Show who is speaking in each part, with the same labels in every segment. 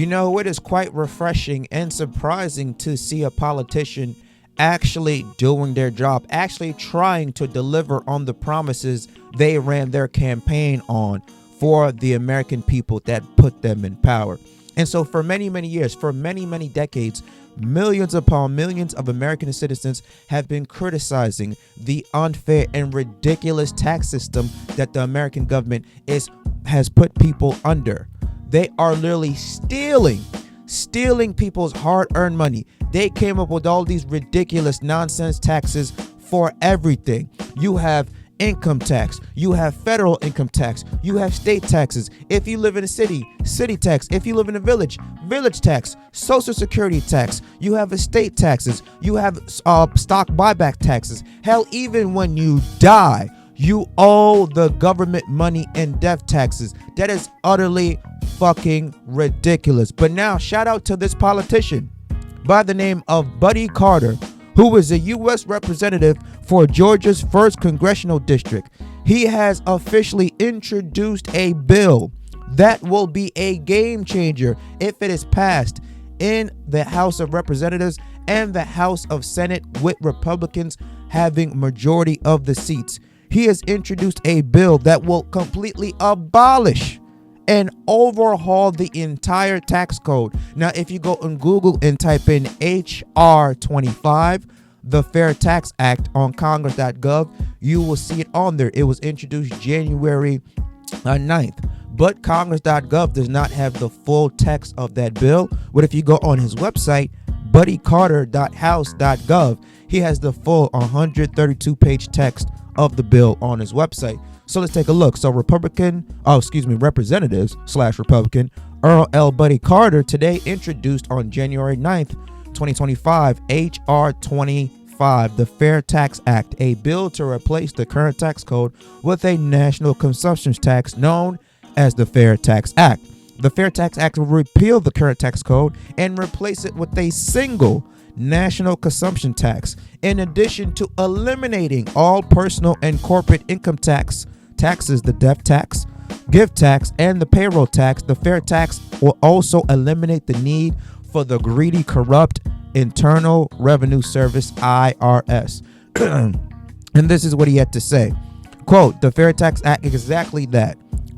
Speaker 1: You know, it is quite refreshing and surprising to see a politician actually doing their job, actually trying to deliver on the promises they ran their campaign on for the American people that put them in power. And so for many, many years, for many, many decades, millions upon millions of American citizens have been criticizing the unfair and ridiculous tax system that the American government has put people under. They are literally stealing people's hard-earned money. They came up with all these ridiculous nonsense taxes for everything. You have income tax, you have federal income tax, you have state taxes. If you live in a city, city tax. If you live in a village, village tax, social security tax. You have estate taxes, you have stock buyback taxes. Hell, even when you die, you owe the government money in death taxes. That is utterly fucking ridiculous. But now, shout out to this politician by the name of Buddy Carter, who is a U.S. representative for Georgia's 1st congressional district. He has officially introduced a bill that will be a game changer if it is passed in the House of Representatives and the House of Senate, with Republicans having majority of the seats. He has introduced a bill that will completely abolish and overhaul the entire tax code. Now, if you go on Google and type in HR 25, the Fair Tax Act, on congress.gov, you will see it on there. It was introduced January 9th. But congress.gov does not have the full text of that bill. But if you go on his website, buddycarter.house.gov, he has the full 132-page text of the bill on his website. So let's take a look. So Representatives/Republican Earl L. Buddy Carter today introduced on January 9th, 2025, HR 25, the Fair Tax Act, a bill to replace the current tax code with a national consumption tax known as the Fair Tax Act. The Fair Tax Act will repeal the current tax code and replace it with a single national consumption tax. In addition to eliminating all personal and corporate income taxes, the death tax, gift tax, and the payroll tax, the fair tax will also eliminate the need for the greedy, corrupt Internal Revenue Service, IRS. And this is what he had to say. Quote, the Fair Tax Act is exactly that.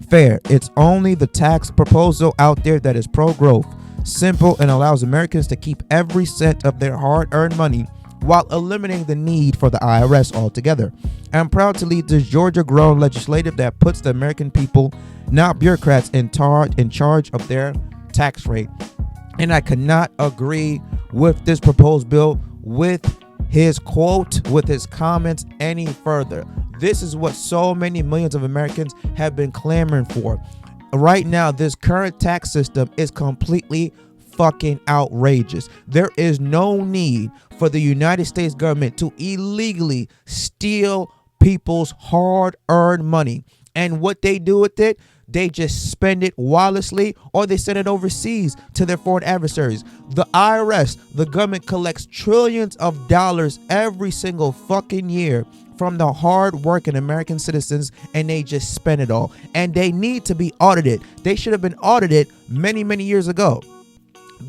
Speaker 1: Fair. It's only the tax proposal out there that is pro-growth, simple, and allows Americans to keep every cent of their hard-earned money while eliminating the need for the IRS altogether. I'm proud to lead this Georgia-grown legislative that puts the American people, not bureaucrats, in charge of their tax rate. And I cannot agree with this proposed bill, with his quote, with his comments any further. This is what so many millions of Americans have been clamoring for. Right now, this current tax system is completely fucking outrageous. There is no need for the United States government to illegally steal people's hard-earned money. And what they do with it, they just spend it wildly, or they send it overseas to their foreign adversaries. The IRS, the government, collects trillions of dollars every single fucking year from the hard-working American citizens, and they just spend it all. And they need to be audited. They should have been audited many, many years ago.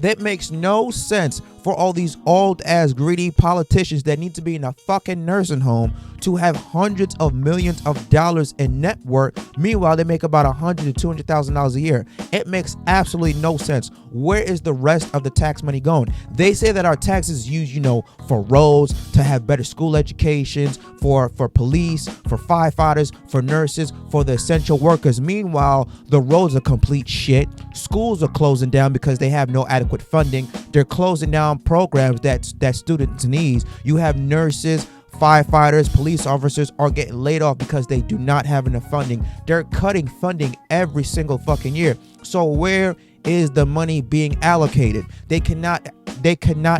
Speaker 1: That makes no sense for all these old-ass greedy politicians that need to be in a fucking nursing home to have hundreds of millions of dollars in net worth. Meanwhile, they make about $100,000 to $200,000 a year. It makes absolutely no sense. Where is the rest of the tax money going? They say that our taxes used, for roads, to have better school educations, for police, for firefighters, for nurses, for the essential workers. Meanwhile, the roads are complete shit. Schools are closing down because they have no adequate funding. They're closing down programs that students need. You have nurses, firefighters, police officers are getting laid off because they do not have enough funding. They're cutting funding every single fucking year. So where is the money being allocated? They cannot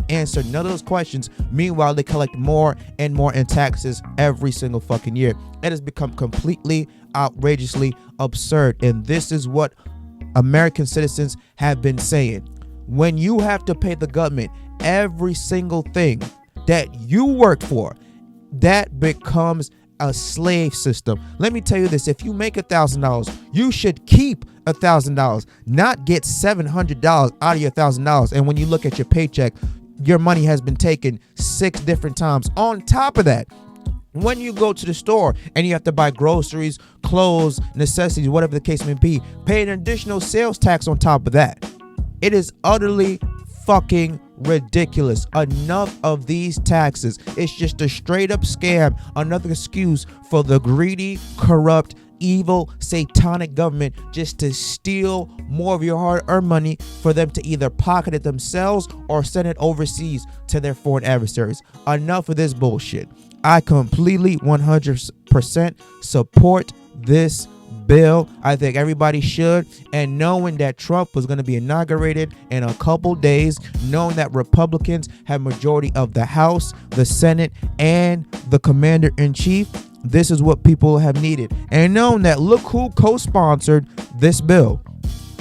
Speaker 1: answer none of those questions. Meanwhile, they collect more and more in taxes every single fucking year. It has become completely outrageously absurd. And this is what American citizens have been saying. When you have to pay the government every single thing that you worked for, that becomes a slave system. Let me tell you this: if you make $1,000, you should keep $1,000, not get $700 out of your $1,000. And when you look at your paycheck, your money has been taken 6 different times. On top of that, when you go to the store and you have to buy groceries, clothes, necessities, whatever the case may be, pay an additional sales tax on top of that. It is utterly fucking ridiculous. Enough of these taxes. It's just a straight up scam, another excuse for the greedy, corrupt, evil, satanic government just to steal more of your hard-earned money for them to either pocket it themselves or send it overseas to their foreign adversaries. Enough of this bullshit. I completely 100% support this bill. I think everybody should. And knowing that Trump was going to be inaugurated in a couple days, knowing that Republicans have majority of the House, the Senate, and the commander-in-chief, this is what people have needed. And knowing that, look who co-sponsored this bill: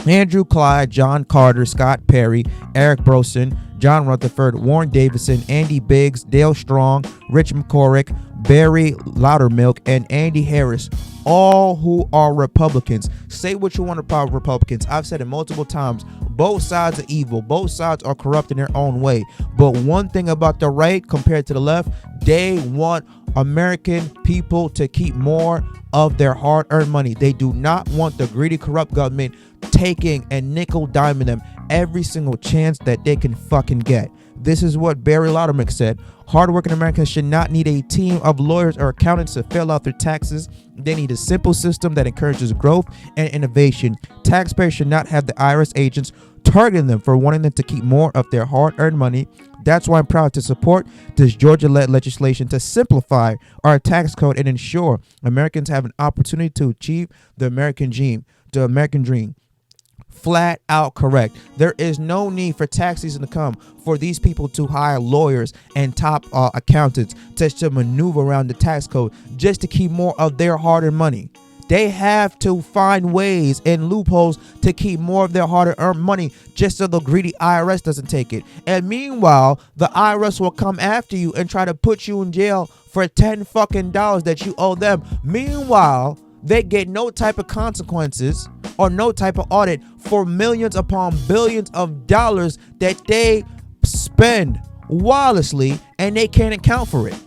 Speaker 1: Andrew Clyde, John Carter, Scott Perry, Eric Brosen, John Rutherford, Warren Davison, Andy Biggs, Dale Strong, Rich McCorrick, Barry Loudermilk, and Andy Harris, all who are Republicans. Say what you want about Republicans. I've said it multiple times. Both sides are evil. Both sides are corrupt in their own way. But one thing about the right compared to the left, they want American people to keep more of their hard-earned money. They do not want the greedy, corrupt government taking and nickel-diming them every single chance that they can fucking get. This is what Barry Loudermilk said: hardworking Americans should not need a team of lawyers or accountants to fill out their taxes. They need a simple system that encourages growth and innovation. Taxpayers should not have the IRS agents targeting them for wanting them to keep more of their hard-earned money. That's why I'm proud to support this Georgia-led legislation to simplify our tax code and ensure Americans have an opportunity to achieve the American dream. Flat out correct. There is no need for tax season to come for these people to hire lawyers and top accountants to maneuver around the tax code just to keep more of their hard-earned money. They have to find ways and loopholes to keep more of their hard-earned money just so the greedy IRS doesn't take it. And meanwhile, the IRS will come after you and try to put you in jail for $10 fucking that you owe them. Meanwhile, they get no type of consequences or no type of audit for millions upon billions of dollars that they spend wirelessly, and they can't account for it.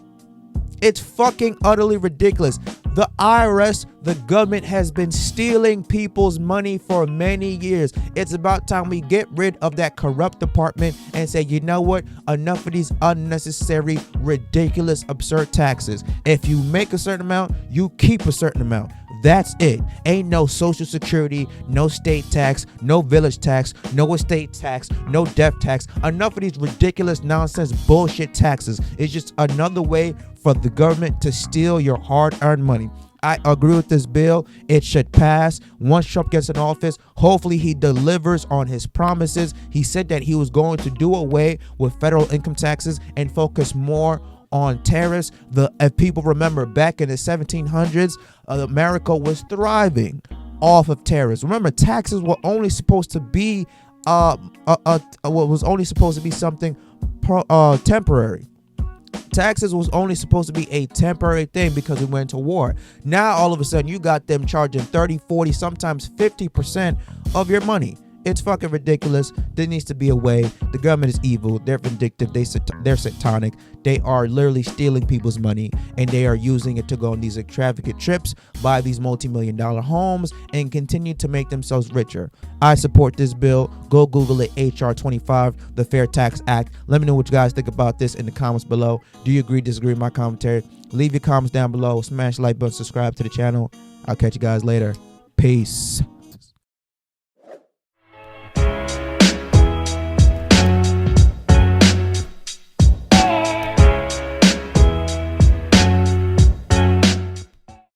Speaker 1: It's fucking utterly ridiculous. The IRS, the government, has been stealing people's money for many years. It's about time we get rid of that corrupt department and say, you know what? Enough of these unnecessary, ridiculous, absurd taxes. If you make a certain amount, you keep a certain amount. That's it. Ain't no social security, no state tax, no village tax, no estate tax, no death tax. Enough of these ridiculous nonsense bullshit taxes. It's just another way for the government to steal your hard-earned money. I agree with this bill. It should pass. Once Trump gets in office, hopefully he delivers on his promises. He said that he was going to do away with federal income taxes and focus more on tariffs. If people remember, back in the 1700s, America was thriving off of tariffs. Remember, taxes were only supposed to be something temporary. Taxes was only supposed to be a temporary thing because we went to war. Now all of a sudden you got them charging 30, 40, sometimes 50% of your money. It's fucking ridiculous. There needs to be a way. The government is evil. They're vindictive. They're satanic. They are literally stealing people's money, and they are using it to go on these extravagant trips, buy these multi-million-dollar homes, and continue to make themselves richer. I support this bill. Go Google it, HR 25, the Fair Tax Act. Let me know what you guys think about this in the comments below. Do you agree, disagree with my commentary? Leave your comments down below. Smash the like button, subscribe to the channel. I'll catch you guys later. Peace.